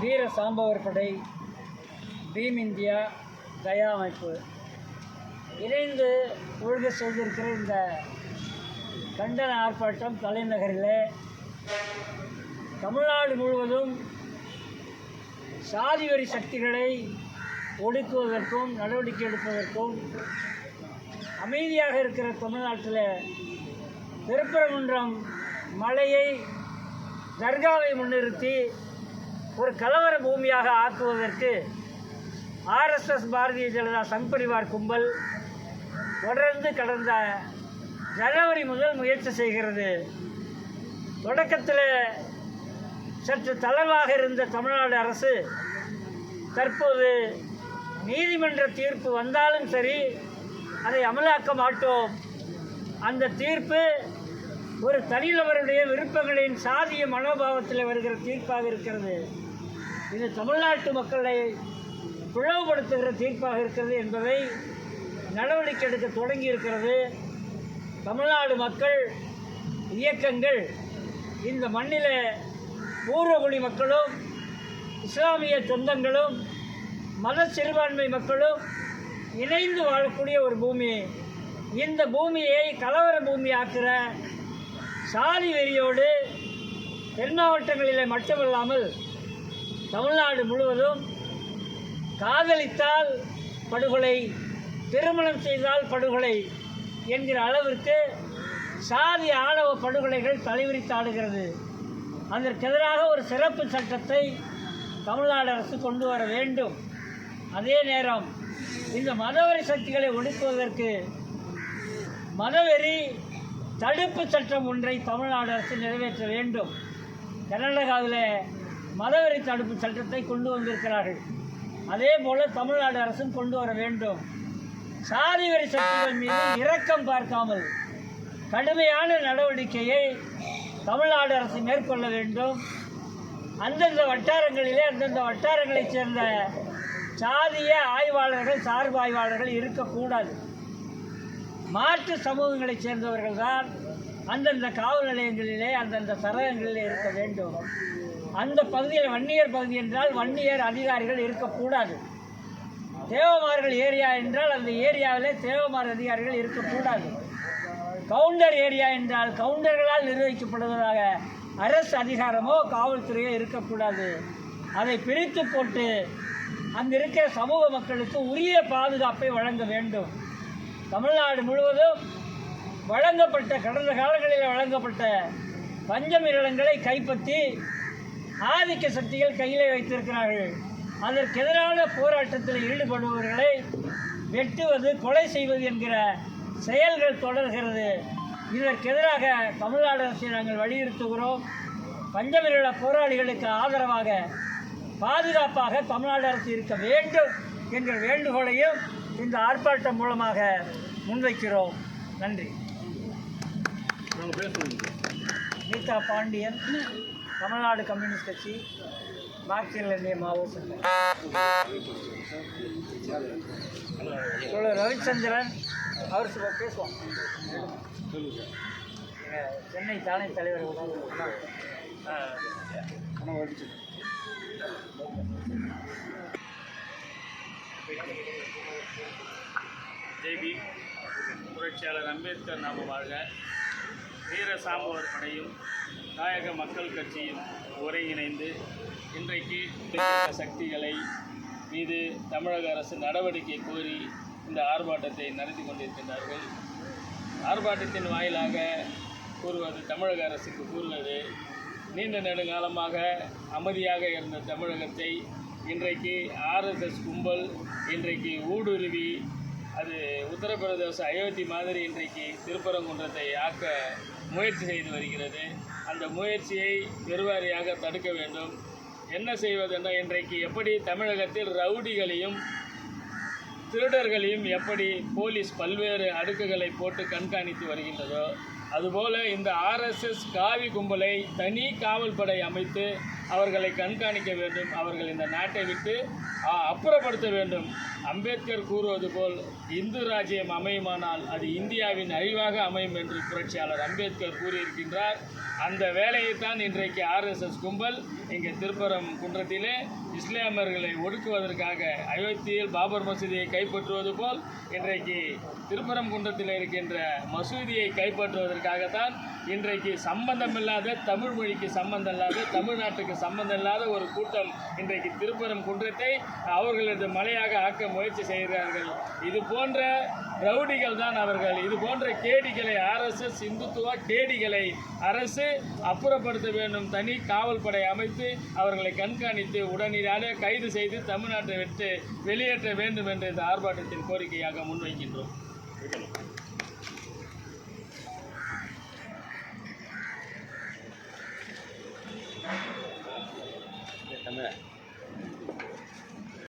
வீர சாம்பவர் படை, beam India, தயா அமைப்பு இணைந்து ஒழுங்கு செய்திருக்கிற இந்த கண்டன ஆர்ப்பாட்டம் தலைநகரில் தமிழ்நாடு முழுவதும் சாதி வெறி சக்திகளை ஒடுக்குவதற்கும் நடவடிக்கை எடுப்பதற்கும் அமைதியாக இருக்கிற தமிழ்நாட்டில் திருப்பரங்குன்றம் மலையை தர்காவை முன்னிறுத்தி ஒரு கலவர பூமியாக ஆக்குவதற்கு ஆர்எஸ்எஸ் பாரதிய ஜனதா சங் பரிவார் கும்பல் தொடர்ந்து கடந்த ஜனவரி முதல் முயற்சி செய்கிறது. தொடக்கத்தில் சற்று தளர்வாக இருந்த தமிழ்நாடு அரசு தற்போது நீதிமன்ற தீர்ப்பு வந்தாலும் சரி அதை அமலாக்க மாட்டோம், அந்த தீர்ப்பு ஒரு தனிநபருடைய விருப்பங்களின் சாதிய மனோபாவத்தில் வருகிற தீர்ப்பாக இருக்கிறது, இது தமிழ்நாட்டு மக்களை பிளவுபடுத்துகிற தீர்ப்பாக இருக்கிறது என்பதை நடவடிக்கை எடுக்க தொடங்கி இருக்கிறது. தமிழ்நாடு மக்கள் இயக்கங்கள் இந்த மண்ணில் பூர்வகுடி மக்களும் இஸ்லாமிய சொந்தங்களும் மத சிறுபான்மை மக்களும் இணைந்து வாழக்கூடிய ஒரு பூமி. இந்த பூமியை கலவர பூமி ஆக்குற சாதி வெறியோடு தென் மாவட்டங்களில் மட்டுமல்லாமல் தமிழ்நாடு முழுவதும் காதலித்தால் படுகொலை, திருமணம் செய்தால் படுகொலை என்கிற அளவிற்கு சாதி ஆணவ படுகொலைகள் தலைவிரித்தாடுகிறது. அதற்கெதிராக ஒரு சிறப்பு சட்டத்தை தமிழ்நாடு அரசு கொண்டு வர வேண்டும். அதே நேரம் இந்த மதவெறி சக்திகளை ஒடுக்குவதற்கு மதவெறி தடுப்பு சட்டம் ஒன்றை தமிழ்நாடு அரசு நிறைவேற்ற வேண்டும். கர்நாடகாவில் மதவெறி தடுப்பு சட்டத்தை கொண்டு வந்திருக்கிறார்கள், அதே போல் தமிழ்நாடு அரசும் கொண்டு வர வேண்டும். சாதி வெறி சக்திகள் மீது இரக்கம் பார்க்காமல் கடுமையான நடவடிக்கையை தமிழ்நாடு அரசு மேற்கொள்ள வேண்டும். அந்தந்த வட்டாரங்களைச் சேர்ந்த சாதிய ஆய்வாளர்கள், சார்பு ஆய்வாளர்கள் இருக்கக்கூடாது. மாற்று சமூகங்களைச் சேர்ந்தவர்கள் தான் அந்தந்த காவல் நிலையங்களிலே, அந்தந்த சரகங்களிலே இருக்க வேண்டும். அந்த பகுதியில் வன்னியர் பகுதி என்றால் வன்னியர் அதிகாரிகள் இருக்கக்கூடாது. தேவமார்கள் ஏரியா என்றால் அந்த ஏரியாவிலே தேவமார் அதிகாரிகள் இருக்கக்கூடாது. கவுண்டர் ஏரியா என்றால் கவுண்டர்களால் நிர்வகிக்கப்படுவதாக அரசு அதிகாரமோ காவல்துறையோ இருக்கக்கூடாது. அதை பிரித்து போட்டு அங்கு இருக்கிற சமூக மக்களுக்கு உரிய பாதுகாப்பை வழங்க வேண்டும். தமிழ்நாடு முழுவதும் கடந்த காலங்களில் வழங்கப்பட்ட பஞ்சமி நிலங்களை கைப்பற்றி ஆதிக்க சக்திகள் கையிலே வைத்திருக்கிறார்கள். அதற்கெதிரான போராட்டத்தில் ஈடுபடுபவர்களை வெட்டுவது, கொலை செய்வது என்கிற செயல்கள் தொடர்கிறது. இதற்கெதிராக தமிழ்நாடு அரசை நாங்கள் வலியுறுத்துகிறோம். பஞ்சமி நில போராளிகளுக்கு ஆதரவாக, பாதுகாப்பாக தமிழ்நாடு அரசு இருக்க வேண்டும் என்ற வேண்டுகோளையும் இந்த ஆர்ப்பாட்டம் மூலமாக முன்வைக்கிறோம். நன்றி. நீதா பாண்டியன், தமிழ்நாடு கம்யூனிஸ்ட் கட்சி, மார்க்சியல் இந்திய மாவோ சங்கம். ரவிச்சந்திரன் அவர் பேசுவோம். சென்னை தானே தலைவர் ஜெய்பி, புரட்சியாளர் அம்பேத்கர் நாம வாழ்க. வீர சாம்பவர் படையும் தாயக மக்கள் கட்சியும் ஒருங்கிணைந்து இன்றைக்கு சக்திகளை மீது தமிழக அரசு நடவடிக்கை கோரி இந்த ஆர்ப்பாட்டத்தை நடத்தி கொண்டிருக்கின்றார்கள். ஆர்ப்பாட்டத்தின் வாயிலாக தமிழக அரசுக்கு கூறுவது, நீண்ட நெடுங்காலமாக அமைதியாக இருந்த தமிழகத்தை இன்றைக்கு ஆர்எஸ்எஸ் கும்பல் இன்றைக்கு ஊடுருவி அது உத்தரப்பிரதேச அயோத்தி மாதிரி இன்றைக்கு திருப்பரங்குன்றத்தை ஆக்க முயற்சி செய்து வருகிறது. அந்த முயற்சியை பெருவாரியாக தடுக்க வேண்டும். என்ன செய்வதென்றால், இன்றைக்கு எப்படி தமிழகத்தில் ரவுடிகளையும் திருடர்களையும் எப்படி போலீஸ் பல்வேறு அடுக்குகளை போட்டு கண்காணித்து வருகின்றதோ, அதுபோல் இந்த ஆர்எஸ்எஸ் காவி கும்பலை தனி காவல் படை அமைத்து அவர்களை கண்காணிக்க வேண்டும். அவர்கள் இந்த நாட்டை விட்டு அப்புறப்படுத்த வேண்டும். அம்பேத்கர் கூறுவது போல் இந்து ராஜ்யம் அமையுமானால் அது இந்தியாவின் அழிவாக அமையும் என்று புரட்சியாளர் அம்பேத்கர் கூறியிருக்கின்றார். அந்த வேலையைத்தான் இன்றைக்கு ஆர்எஸ்எஸ் கும்பல் இங்கே திருப்பரங்குன்றத்திலே இஸ்லாமியர்களை ஒடுக்குவதற்காக அயோத்தியில் பாபர் மசூதியை கைப்பற்றுவது போல் இன்றைக்கு திருப்பரங்குன்றத்தில் இருக்கின்ற மசூதியை கைப்பற்றுவதற்காகத்தான் இன்றைக்கு சம்பந்தமில்லாத தமிழ் மொழிக்கு சம்பந்தம் இல்லாத தமிழ்நாட்டுக்கு சம்பந்தம் இல்லாத ஒரு கூட்டம் இன்றைக்கு திருப்பரங்குன்றத்தை அவர்களது மலையாக ஆக்க முயற்சி செய்கிறார்கள். இது போன்ற ரவுடிகள் தான் அவர்கள். இது போன்ற கேடிகளை ஆர்எஸ்எஸ் இந்துத்துவ கேடிகளை அரசு அப்புறப்படுத்த வேண்டும். தனி காவல் படை அமைத்து அவர்களை கண்காணித்து உடனடியாக கைது செய்து தமிழ்நாட்டை விட்டு வெளியேற்ற வேண்டும் என்ற இந்த ஆர்ப்பாட்டத்தின் கோரிக்கையாக முன்வைக்கின்றோம்.